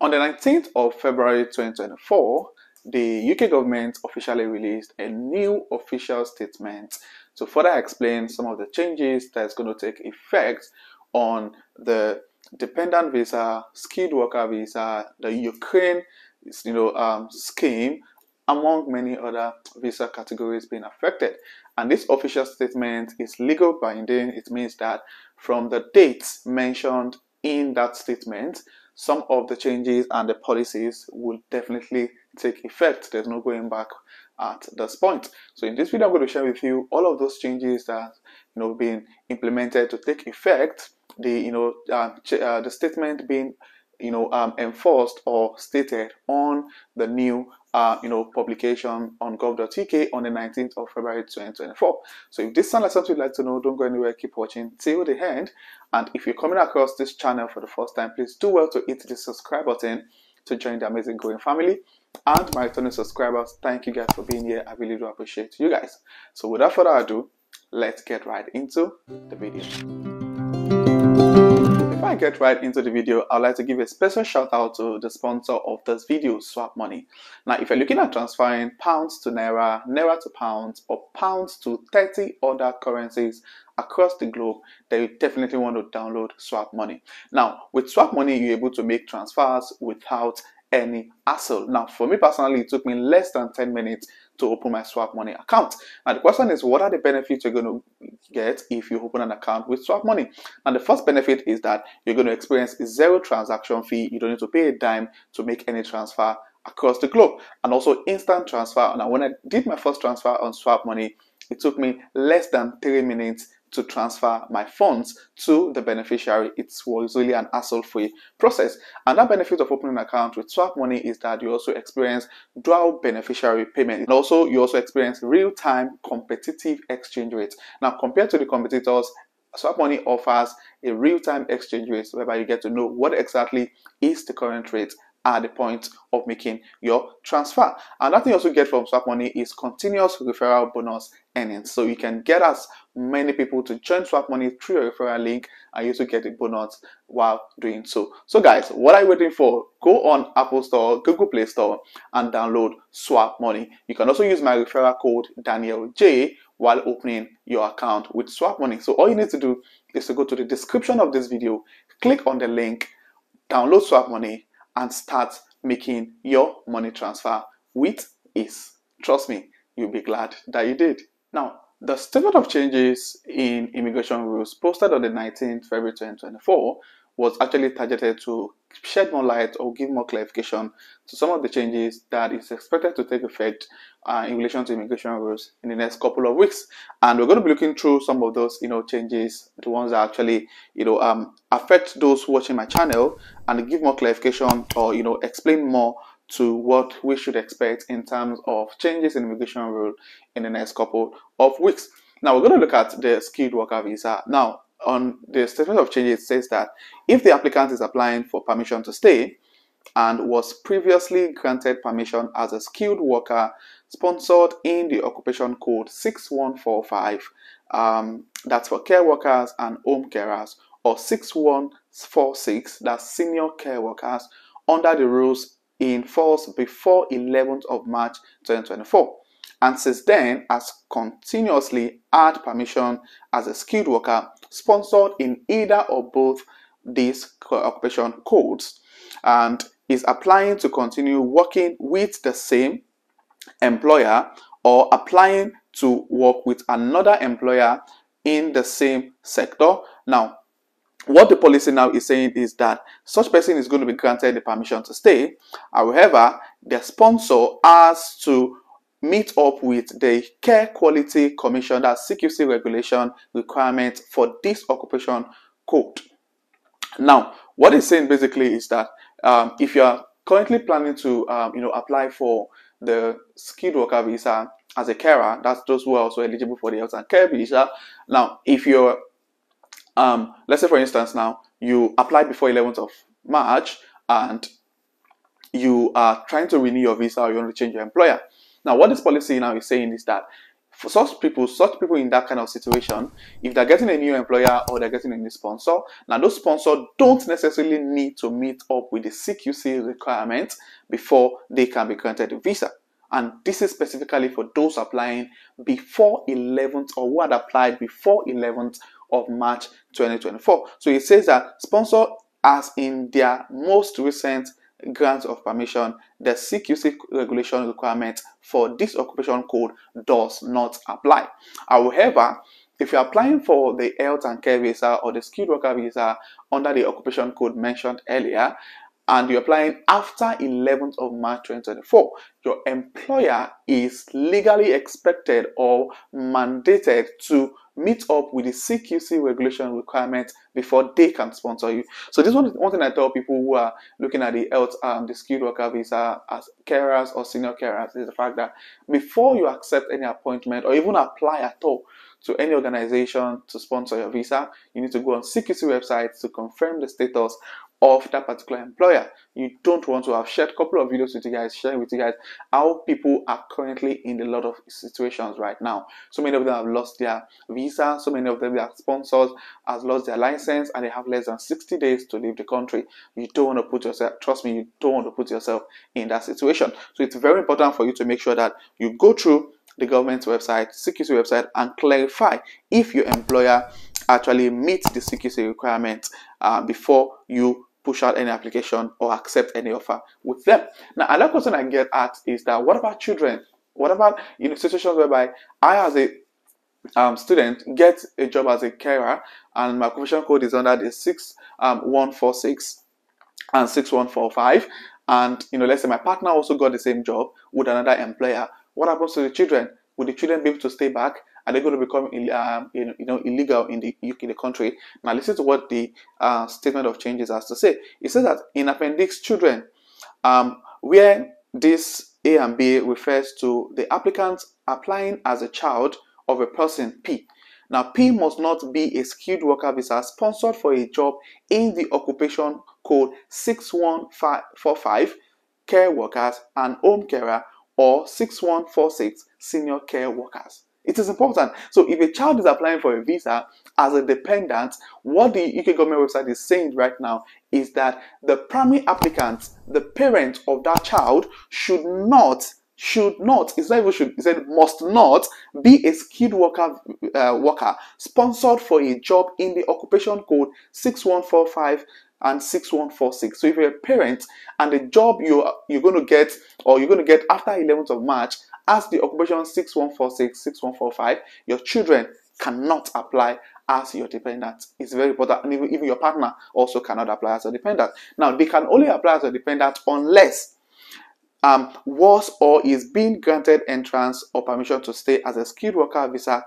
On the 19th of February 2024, the UK government officially released a new official statement to further explain some of the changes that's going to take effect on the dependent visa, skilled worker visa, the Ukraine scheme, among many other visa categories being affected. And this official statement is legal binding. It means that from the dates mentioned in that statement, some of the changes and the policies will definitely take effect. There's no going back at this point. So in this video, I'm going to share with you all of those changes that been implemented to take effect. The statement being enforced or stated on the new publication on gov.uk on the 19th of February 2024. So if this sounds like something you'd like to know, don't go anywhere, keep watching till the end. And if you're coming across this channel for the first time, please do well to hit the subscribe button to join the amazing growing family. And my returning subscribers, thank you guys for being here. I really do appreciate you guys. So without further ado, let's get right into the video. Before I get right into the video, I'd like to give a special shout out to the sponsor of this video, SWAPMONEY. Now, if you're looking at transferring pounds to naira, naira to pounds, or pounds to 30 other currencies across the globe, then you definitely want to download SWAPMONEY. Now, with SWAPMONEY, you're able to make transfers without any hassle. Now, for me personally, it took me less than 10 minutes to open my SWAPMONEY account. And the question is, what are the benefits you're going to get if you open an account with SWAPMONEY? And the first benefit is that you're going to experience a zero transaction fee. You don't need to pay a dime to make any transfer across the globe, and also instant transfer. Now, when I did my first transfer on SWAPMONEY, it took me less than 3 minutes to transfer my funds to the beneficiary. It was really an hassle-free process. And that benefit of opening an account with SWAPMONEY is that you also experience dual beneficiary payment. And also, you also experience real-time competitive exchange rates. Now, compared to the competitors, SWAPMONEY offers a real-time exchange rate whereby you get to know what exactly is the current rate at the point of making your transfer. And that thing you also get from SWAPMONEY is continuous referral bonus earnings. So you can get as many people to join SWAPMONEY through your referral link, and you also get a bonus while doing so. So guys, what are you waiting for? Go on Apple Store, Google Play Store, and download SWAPMONEY. You can also use my referral code DANIELJ while opening your account with SWAPMONEY. So all you need to do is to go to the description of this video, click on the link, download SWAPMONEY, and start making your money transfer with ease. Trust me, you'll be glad that you did. Now, the statement of changes in immigration rules posted on the 19th February 2024 was actually targeted to shed more light or give more clarification to some of the changes that is expected to take effect in relation to immigration rules in the next couple of weeks. And we're going to be looking through some of those changes, the ones that actually affect those watching my channel, and give more clarification or explain more to what we should expect in terms of changes in immigration rule in the next couple of weeks. Now, we're going to look at the skilled worker visa. Now, on the statement of changes, it says that if the applicant is applying for permission to stay and was previously granted permission as a skilled worker sponsored in the occupation code 6145, that's for care workers and home carers, or 6146, that's senior care workers, under the rules in force before 11th of March 2024. And since then has continuously had permission as a skilled worker sponsored in either or both these occupation codes, and is applying to continue working with the same employer or applying to work with another employer in the same sector. Now, what the policy now is saying is that such person is going to be granted the permission to stay. However, the sponsor has to meet up with the Care Quality Commission, that CQC regulation requirement for this occupation code. Now, what it's saying basically is that if you are currently planning to apply for the skilled worker visa as a carer, that's those who are also eligible for the health and care visa. Now, if you're let's say for instance now you apply before 11th of March and you are trying to renew your visa, or you want to change your employer. Now, what this policy now is saying is that For such people in that kind of situation, if they're getting a new employer or they're getting a new sponsor, now those sponsors don't necessarily need to meet up with the CQC requirements before they can be granted a visa. And this is specifically for those applying before 11th or who had applied before 11th of March 2024. So it says that sponsor, as in their most recent grant of permission, the CQC regulation requirement for this occupation code does not apply. However, if you're applying for the health and care visa or the skilled worker visa under the occupation code mentioned earlier, and you're applying after 11th of March 2024, your employer is legally expected or mandated to meet up with the CQC regulation requirement before they can sponsor you. So this one thing I tell people who are looking at the health the skilled worker visa as carers or senior carers is the fact that before you accept any appointment or even apply at all to any organization to sponsor your visa, you need to go on CQC website to confirm the status of that particular employer. You don't want to have shared a couple of videos with you guys, sharing with you guys how people are currently in a lot of situations right now. So many of them have lost their visa, so many of them, their sponsors have lost their license, and they have less than 60 days to leave the country. You don't want to put yourself, trust me, you don't want to put yourself in that situation. So it's very important for you to make sure that you go through the government's website, CQC website, and clarify if your employer actually meets the CQC requirements before you push out any application or accept any offer with them. Now, another question I get asked is that what about children? What about situations whereby I, as a student, get a job as a carer and my occupation code is under the 6146 and 6145, and let's say my partner also got the same job with another employer. What happens to the children? Will the children be able to stay back? Are they going to become illegal in the UK, the country? Now listen to what the statement of changes has to say. It says that in appendix children, where this A and B refers to the applicant applying as a child of a person P. Now P must not be a skilled worker visa sponsored for a job in the occupation code 6145 care workers and home carer or 6146 senior care workers. It is important. So if a child is applying for a visa as a dependent, what the UK government website is saying right now is that the primary applicant, the parent of that child, should not, it's not even should, it said must not be a skilled worker sponsored for a job in the occupation code 6145 and 6146. So if you're a parent and the job you're going to get after 11th of March as the occupation 6146, 6145, your children cannot apply as your dependent. It's very important. And even your partner also cannot apply as a dependent. Now, they can only apply as a dependent unless was or is being granted entrance or permission to stay as a skilled worker visa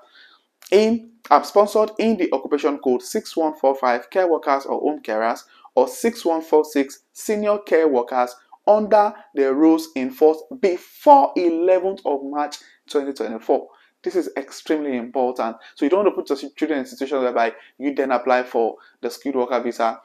sponsored in the occupation code 6145 care workers or home carers or 6146 senior care workers under the rules in force before 11th of March 2024. This is extremely important. So you don't want to put your children in situations whereby you then apply for the skilled worker visa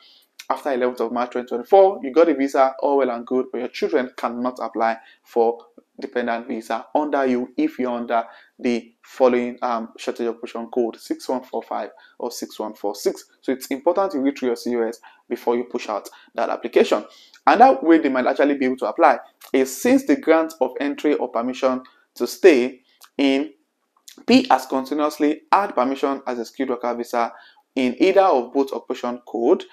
after 11th of March 2024. You got a visa, all well and good, but your children cannot apply for dependent visa under you if you're under the following shortage occupation code 6145 or 6146. So it's important you read through your COS before you push out that application. And that way they might actually be able to apply is since the grant of entry or permission to stay in P has continuously had permission as a skilled worker visa in either of both occupation code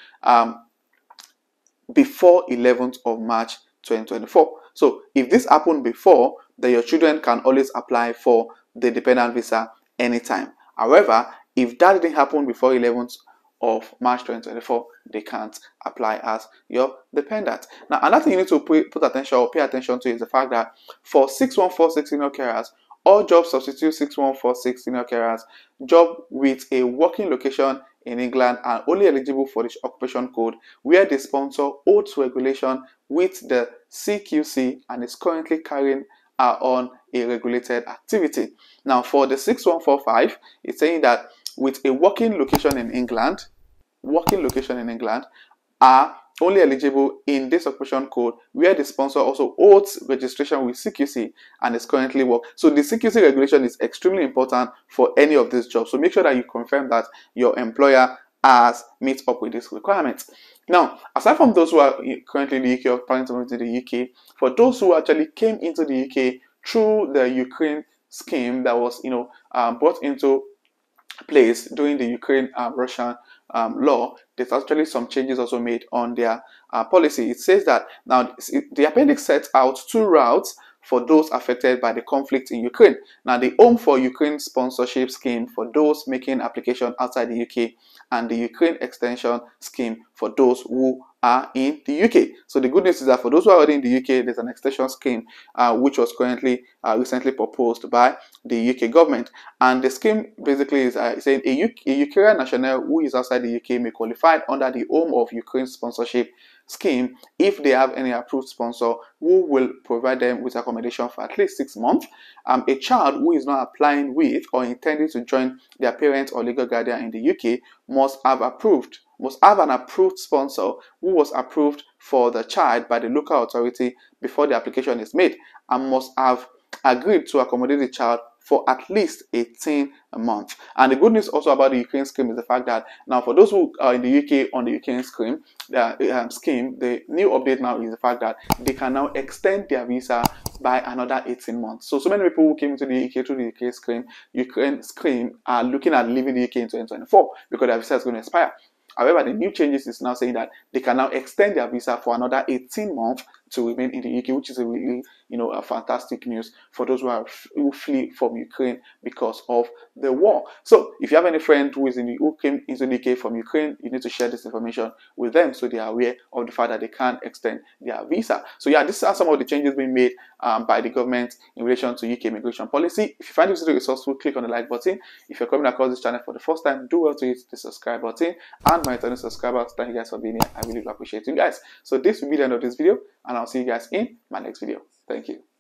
before 11th of March 2024. So if this happened before, then your children can always apply for the dependent visa anytime. However, if that didn't happen before 11th of March 2024, they can't apply as your dependent. Now, another thing you need to put attention or pay attention to is the fact that for 6146 senior carers, all jobs substitute 6146 senior carers, job with a working location in England are only eligible for this occupation code where the sponsor holds regulation with the CQC and is currently carrying on a regulated activity. Now, for the 6145, it's saying that with a working location in England, are only eligible in this occupation code where the sponsor also holds registration with CQC and is currently work. So the CQC regulation is extremely important for any of these jobs. So make sure that you confirm that your employer has meets up with these requirements. Now, aside from those who are currently in the UK or planning to move to the UK, for those who actually came into the UK through the Ukraine scheme that was, brought into place during the Ukraine-Russian law, there's actually some changes also made on their policy. It says that now the appendix sets out 2 routes for those affected by the conflict in Ukraine. Now, the Home for Ukraine sponsorship scheme for those making application outside the UK, and the Ukraine extension scheme for those who are in the UK. So the good news is that for those who are already in the UK, there's an extension scheme which was currently recently proposed by the UK government. And the scheme basically is saying a Ukrainian national who is outside the UK may qualify under the Home of Ukraine sponsorship scheme if they have any approved sponsor who will provide them with accommodation for at least 6 months. A child who is not applying with or intending to join their parent or legal guardian in the UK must have an approved sponsor who was approved for the child by the local authority before the application is made, and must have agreed to accommodate the child for at least 18 months. And the good news also about the Ukraine scheme is the fact that now for those who are in the UK on the Ukraine scheme, the new update now is the fact that they can now extend their visa by another 18 months. So many people who came into the UK through the Ukraine scheme are looking at leaving the UK in 2024 because their visa is going to expire. However, the new changes is now saying that they can now extend their visa for another 18 months to remain in the UK, which is a really, a fantastic news for those who flee from Ukraine because of the war. So if you have any friend who came into the UK from Ukraine, you need to share this information with them so they are aware of the fact that they can extend their visa. So yeah, these are some of the changes being made by the government in relation to UK immigration policy. If you find this video resourceful, click on the like button. If you're coming across this channel for the first time, do well to hit the subscribe button. And my returning subscribers, thank you guys for being here. I really appreciate you guys. So this will be the end of this video, and I'll see you guys in my next video. Thank you.